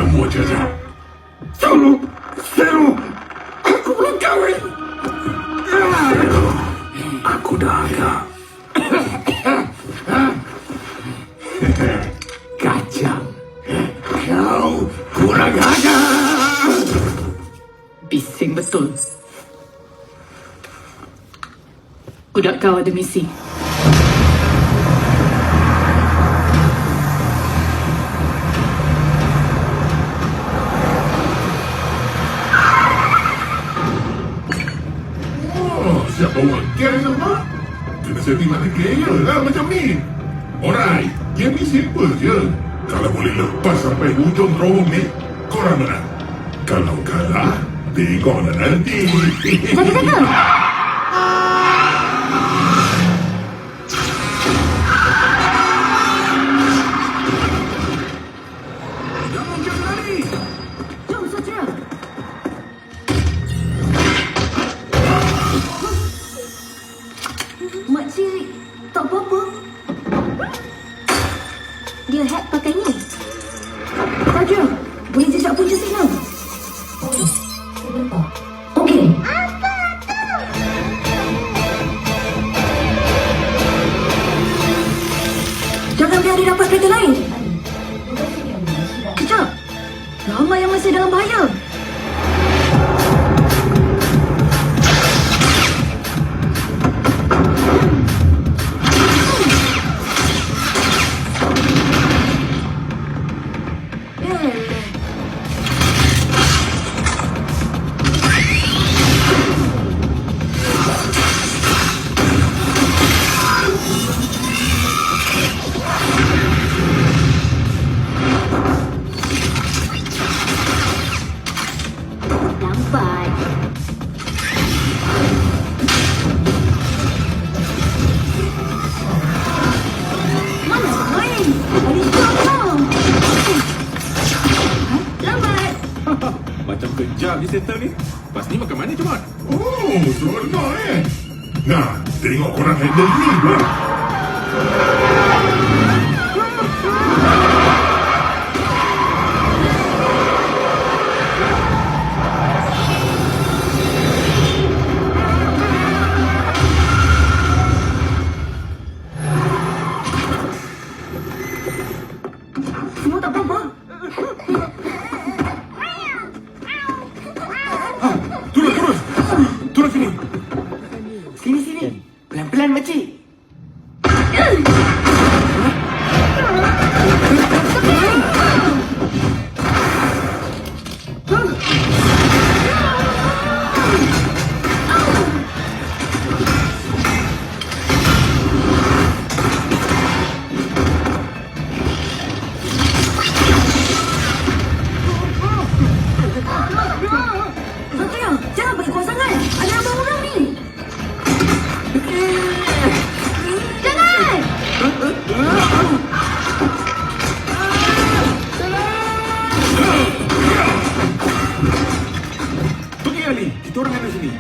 Semua cacat. Tolong, Sero. Aku belum kahwin. Aku dah agak. Kacang. Kau kurang ajar. Bising betul. Budak kau ada misi. Siapa orang geng apa? Kena setting mana geng lah macam ni. Alright, game ni simple je. Kalau boleh lepas sampai hujung terowong ni, korang menang. Kalau kalah, tengoklah nanti. Jaga-jaga. Jangan lari. Jom, Satria. Makcik, tak apa-apa. Dia hack pakai ni. Satria, boleh jejak punca signal. Okey. Jangan biar dia dapat kereta lain. Kejap. Ramai yang masih dalam bahaya. Lambat. Mana main? Ada jom. Lambat. Macam kejap di settle ni. Lepas ni makan mana Cemot? Oh, seronok Nah, tengok korang handle ni pula. Semua tak apa-apa. Turun sini. Sini. Pelan-pelan makcik. Satria, jangan bagi kuat sangat. Ada abang orang ni. Jangan! Pergi Ali. Kita orang ada sini.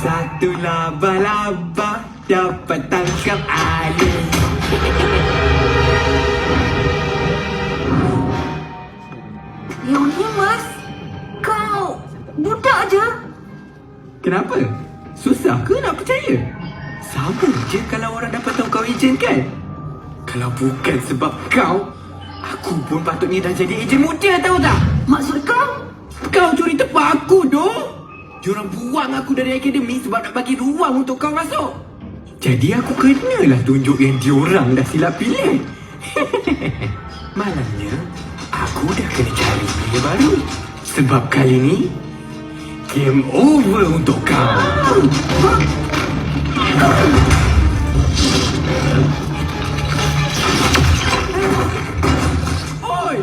Satu laba-laba dapat tangkap Ali. Yang ni, Mas. Kau budak je. Kenapa? Susah ke nak percaya? Sama je kalau orang dapat tahu kau ejen kan? Kalau bukan sebab kau, aku pun patutnya dah jadi ejen muda tahu tak? Maksud kau? Kau curi tempat aku doh. Diorang buang aku dari akademi sebab nak bagi ruang untuk kau masuk. Jadi aku kenalah tunjuk yang diorang dah silap pilih. Malangnya, aku dah kena cari player baru. Sebab kali ni, game over untuk kau. Oi!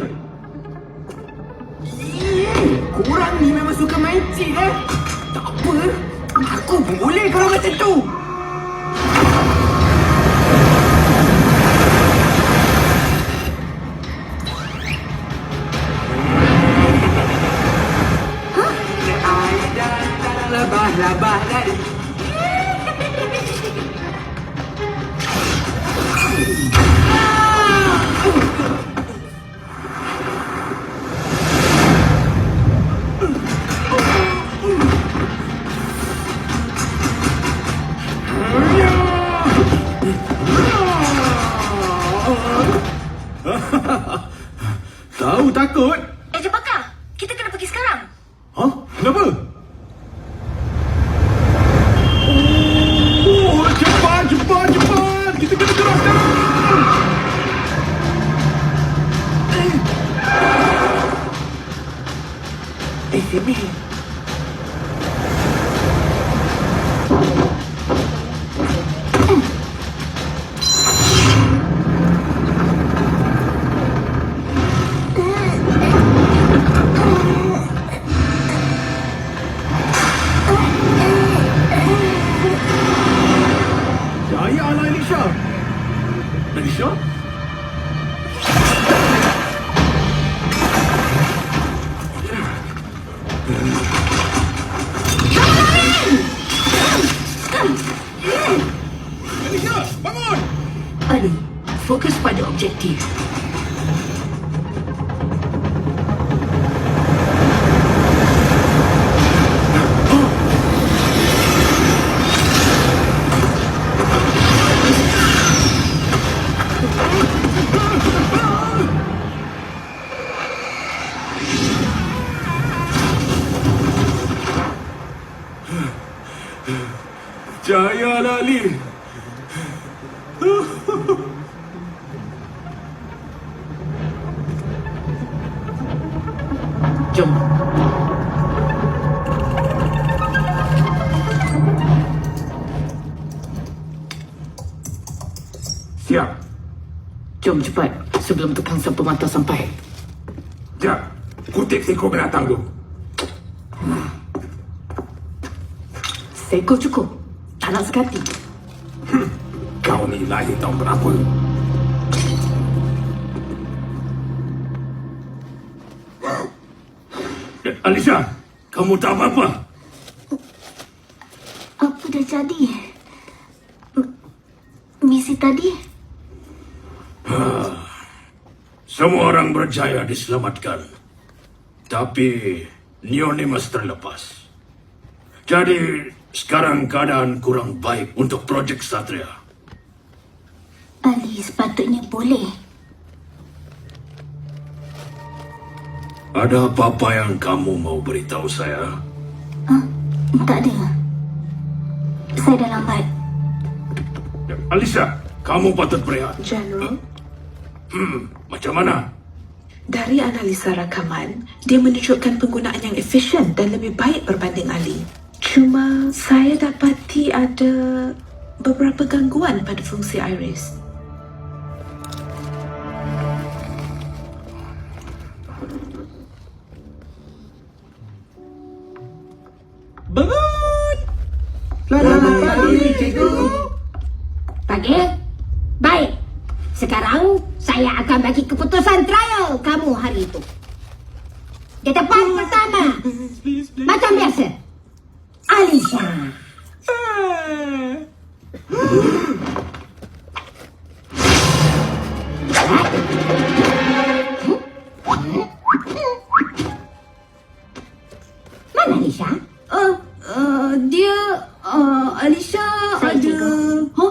Korang ni memang suka main cheat Tak apa, aku pun boleh kalau macam tu. Tahu takut? Ejen Bakar, kita kena pergi sekarang. Hah? Kenapa? Oh, cepat! Kita kena gerak sekarang! Simi. Jayalah, Alicia! Alicia? Alicia, bangun! Ali, fokus pada objektif. Jayalah, Ali! Jom. Siap. Jom cepat sebelum tukang sapu mata sampai. Jap. Kutip seekor binatang tu. Seekor cukup. Tak nak sekati. Kau ni lahir tahun berapa? Alicia, kamu tak apa-apa? Apa dah jadi? Misi tadi? Semua orang berjaya diselamatkan. Tapi Neonimus terlepas. Jadi sekarang keadaan kurang baik untuk projek Satria. Ali sepatutnya boleh. Ada apa-apa yang kamu mau beritahu saya? Tak ada. Saya dah lambat. Alicia, kamu patut berehat. General, Macam mana? dari analisa rakaman, dia menunjukkan penggunaan yang efisien dan lebih baik berbanding Ali. Cuma saya dapati ada beberapa gangguan pada fungsi iris. Bangun! Selamat pagi, cikgu. Pagi? Baik. Sekarang saya akan bagi keputusan trial kamu hari itu. Di tempat pertama, macam biasa, Alicia. Mana Alicia? Alicia Saya cikgu.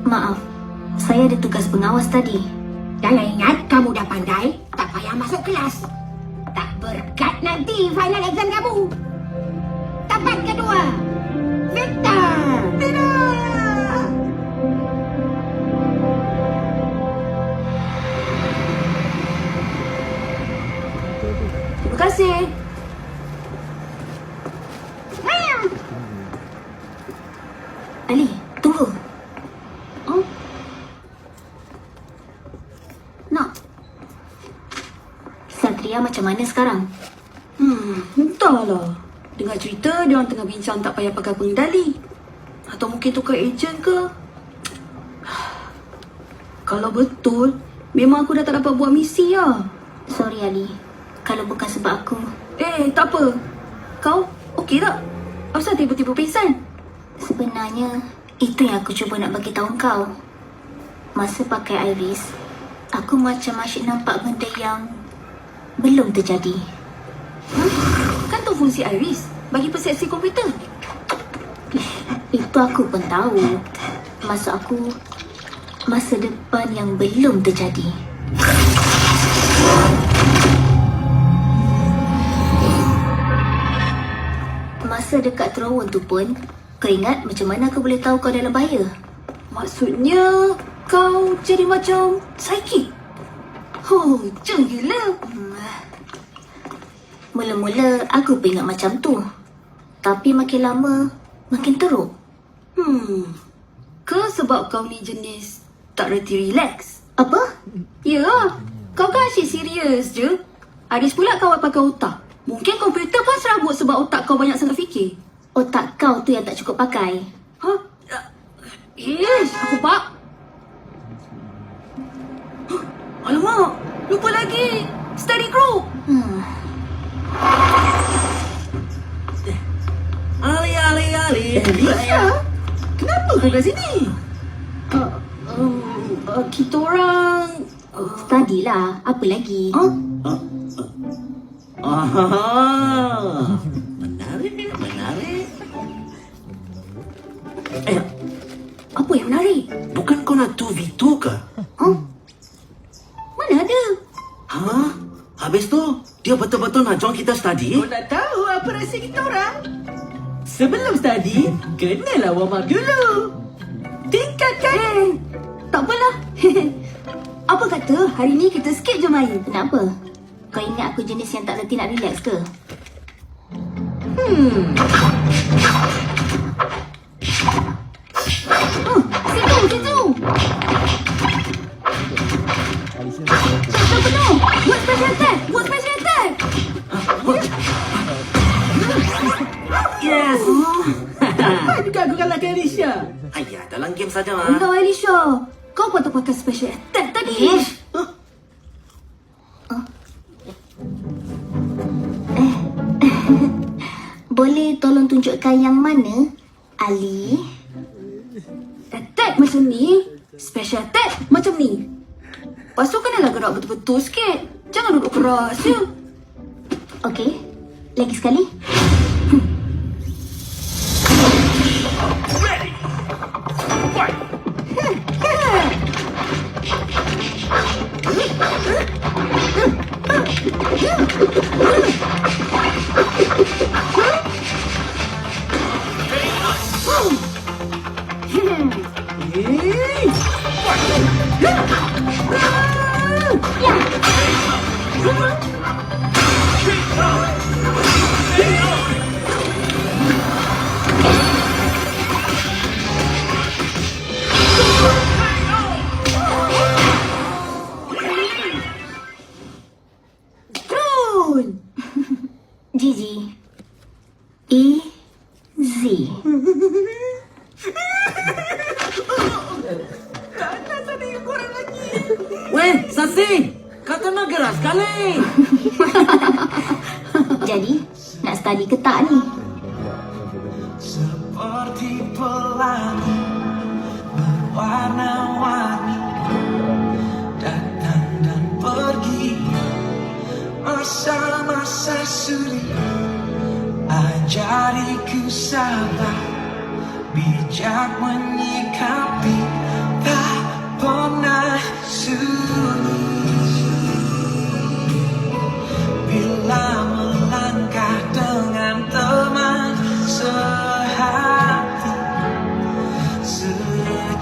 Maaf, saya ada tugas pengawas tadi. Jangan ingat kamu dah pandai, tak payah masuk kelas. Tak berkat nanti final exam kamu. Tempat kedua, Victor. Terima kasih. Ali, tunggu. Nak. Satria macam mana sekarang? Entahlah. Dengar cerita dia orang tengah bincang tak payah pakai pengendali. Atau mungkin tukar ejen ke? Kalau betul, memang aku dah tak dapat buat misi lah. Sorry Ali, kalau bukan sebab aku. Tak apa. Kau okey tak? Asal tiba-tiba pingsan? Sebenarnya, itu yang aku cuba nak bagi tahu kau. Masa pakai iris, aku macam asyik nampak benda yang belum terjadi. Kan tu fungsi iris bagi persepsi komputer. Itu aku pun tahu. Maksud aku, masa depan yang belum terjadi. Masa dekat terowong tu pun, kau ingat macam mana aku boleh tahu kau dalam bahaya? Maksudnya kau jadi macam psychic? Oh, jeng gila. Mula-mula aku pun ingat macam tu. Tapi makin lama, makin teruk. Ke sebab kau ni jenis tak reti relax? Apa? Ya, kau kan asyik serius je. Aris pula kau pakai otak. Mungkin komputer pun serabut sebab otak kau banyak sangat fikir. Otak kau tu yang tak cukup pakai. Ha? Ish, aku pak. Alamak, lupa lagi. Study group. Ali. Elisa, kenapa kau kat sini? Kita orang... Study lah, apa lagi? Menarik. Apa yang menarik? Bukan kau nak 2v2 ke? Mana ada? Habis tu, dia betul-betul nak join kita study? Kau nak tahu apa rahsia kita orang? Sebelum study, kenalah warm up dulu. Tingkatkan. Tak apalah. Apa kata hari ni kita skip je main? Kenapa? Kau ingat aku jenis yang tak reti nak relax ke? Situ. Sektor penuh. Buat special attack. Yes. Juga aku kalahkan Alicia. Ayah, dalam game saja Engkau Alicia, kau patut pakai special attack tadi. Boleh tolong tunjukkan yang mana, Ali? Attack macam ni, special attack macam ni. Lepas tu kenalah gerak betul-betul sikit. Jangan duduk keras je. Okey, lagi sekali. Gigi. Easy. Weh, Sasi! Kau kena gerak sekali! Jadi, nak study ke tak ni? Seperti pelangi berwarna-warni datang dan pergi, masa-masa sulit ajariku sabar, bijak menyikapi, tak pernah sunyi. Bila melangkah dengan teman sehati, sejak